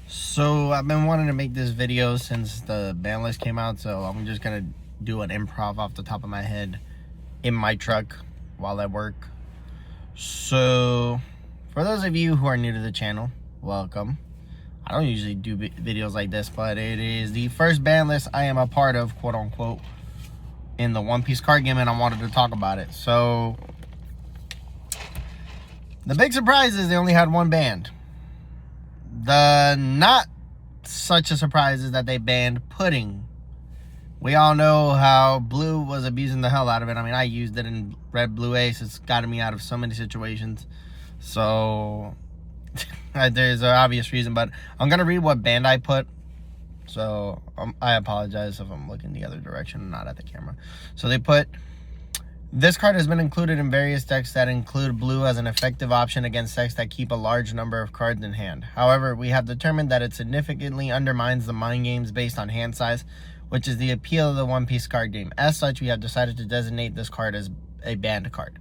So I've been wanting to make this video since the ban list came out, so I'm just gonna do an improv off the top of my head in my truck while I work. So for those of you who are new to the channel, welcome. I don't usually do videos like this, but it is the first ban list I am a part of, quote unquote, in the One Piece card game, and I wanted to talk about it. So the big surprise is they only had one banned. The not such a surprise is that they banned pudding. We all know how Blue was abusing the hell out of it. I mean, I used it in Red Blue Ace. It's gotten me out of so many situations. So there's an obvious reason, but I'm going to read what Bandai put. So I apologize if I'm looking the other direction and not at the camera. So they put, this card has been included in various decks that include blue as an effective option against decks that keep a large number of cards in hand. However, we have determined that it significantly undermines the mind games based on hand size, which is the appeal of the One Piece card game. As such, we have decided to designate this card as a banned card.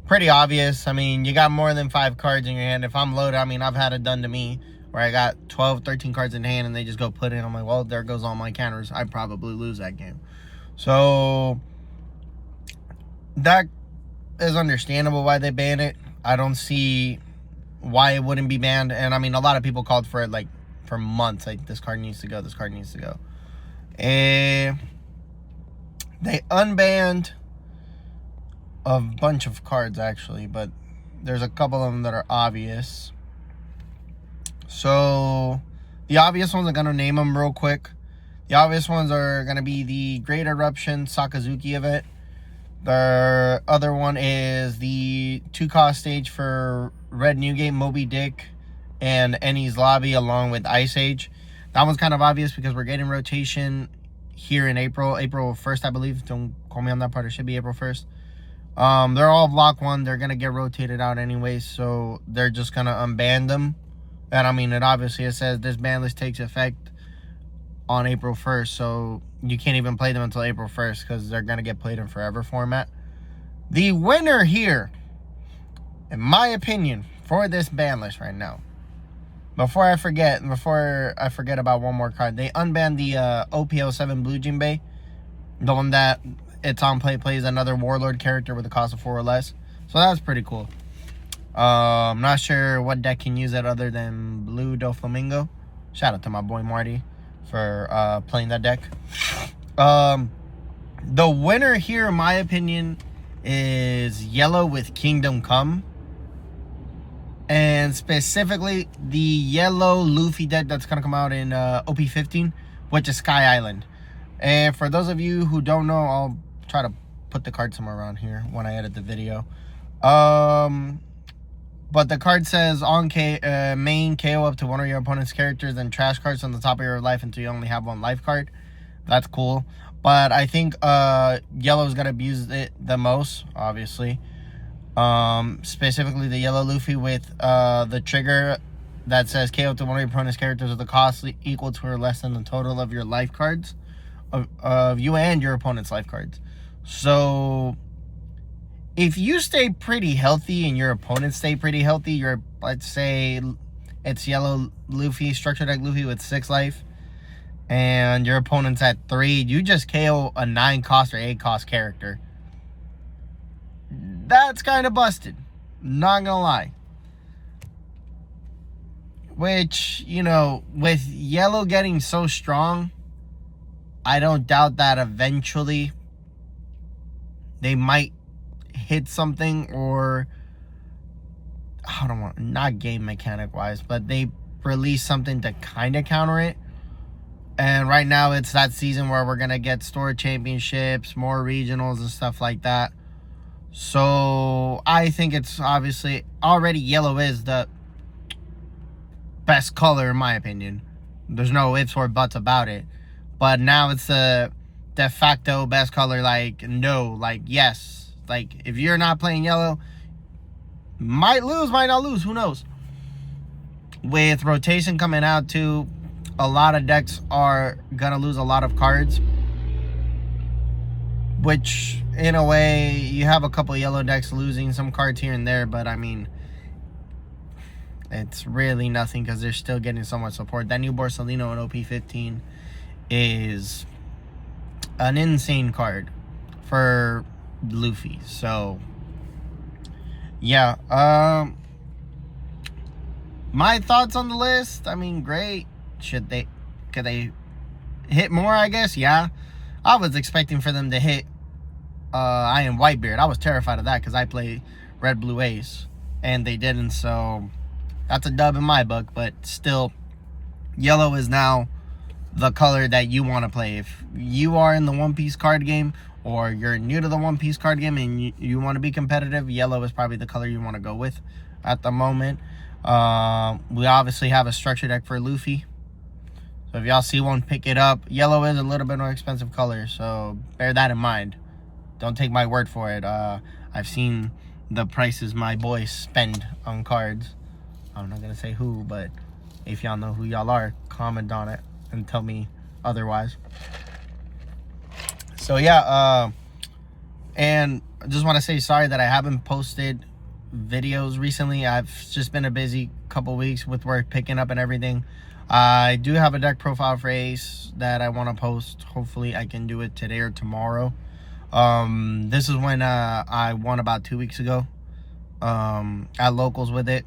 Pretty obvious. I mean, you got more than 5 cards in your hand. If I'm loaded, I mean, I've had it done to me where I got 12, 13 cards in hand and they just go put in. I'm like, well, there goes all my counters. I'd probably lose that game. So that is understandable why they banned it. I don't see why it wouldn't be banned. And I mean, a lot of people called for it like for months. Like, this card needs to go. This card needs to go. And they unbanned a bunch of cards actually, but there's a couple of them that are obvious. So the obvious ones, I'm going to name them real quick. The obvious ones are going to be the Great Eruption Sakazuki event. The other one is the 2-cost stage for Red New Game, Moby Dick, and Eni's Lobby, along with Ice Age. That one's kind of obvious because we're getting rotation here in April 1st, I believe. Don't quote me on that part. It should be April 1st. They're all block 1. They're going to get rotated out anyway, so they're just going to unban them. And I mean, it says this ban list takes effect on April 1st, so you can't even play them until April 1st because they're going to get played in forever format. The winner here, in my opinion, for this ban list right now, before I forget about one more card, they unbanned the OPL7 Blue Jinbei, the one that it's on play plays another Warlord character with a cost of 4 or less. So that's pretty cool. I'm not sure what deck can use it other than Blue Doflamingo. Shout out to my boy Marty for playing that deck. The winner here, in my opinion, is yellow with Kingdom Come, and specifically the yellow Luffy deck that's gonna come out in OP15, which is Sky Island. And for those of you who don't know, I'll try to put the card somewhere around here when I edit the video. But the card says on main, KO up to one of your opponent's characters and trash cards on the top of your life until you only have 1 life card. That's cool. But I think yellow's going to abuse it the most, obviously. Specifically the yellow Luffy with the trigger that says KO up to one of your opponent's characters with a cost equal to or less than the total of your life cards, of you and your opponent's life cards. So if you stay pretty healthy and your opponents stay pretty healthy, let's say it's yellow Luffy, structure deck Luffy with 6 life, and your opponent's at 3, you just KO a 9-cost or 8-cost character. That's kind of busted. Not gonna lie. Which, you know, with yellow getting so strong, I don't doubt that eventually they might hit something, or I don't want, not game mechanic wise, but they release something to kind of counter it. And right now it's that season where we're gonna get store championships, more regionals and stuff like that. So I think it's obviously already yellow is the best color in my opinion. There's no ifs or buts about it. But now it's the de facto best color. Like, no, like, yes. Like, if you're not playing yellow, might lose, might not lose, who knows? With rotation coming out too, a lot of decks are gonna lose a lot of cards, which in a way you have a couple yellow decks losing some cards here and there, but I mean, It's really nothing because they're still getting so much support. That new Borsalino in OP15 is an insane card for Luffy. So yeah, my thoughts on the list, I mean, great. Could they hit more, I guess? Yeah. I was expecting for them to hit I Am Whitebeard. I was terrified of that because I play Red Blue Ace and they didn't, so that's a dub in my book. But still, yellow is now the color that you want to play. If you are in the One Piece card game or you're new to the One Piece card game and you want to be competitive, yellow is probably the color you want to go with at the moment. We obviously have a structure deck for Luffy, so if y'all see one, pick it up. Yellow is a little bit more expensive color, so bear that in mind. Don't take my word for it. I've seen the prices my boys spend on cards. I'm not gonna say who, but if y'all know who y'all are, comment on it and tell me otherwise. So yeah, and I just want to say sorry that I haven't posted videos recently. I've just been a busy couple weeks with work picking up and everything. I do have a deck profile for Ace that I want to post. Hopefully I can do it today or tomorrow. This is when I won about 2 weeks ago at locals with it.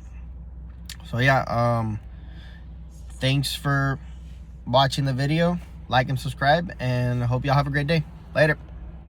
So yeah, thanks for watching the video. Like and subscribe, and I hope y'all have a great day. Later.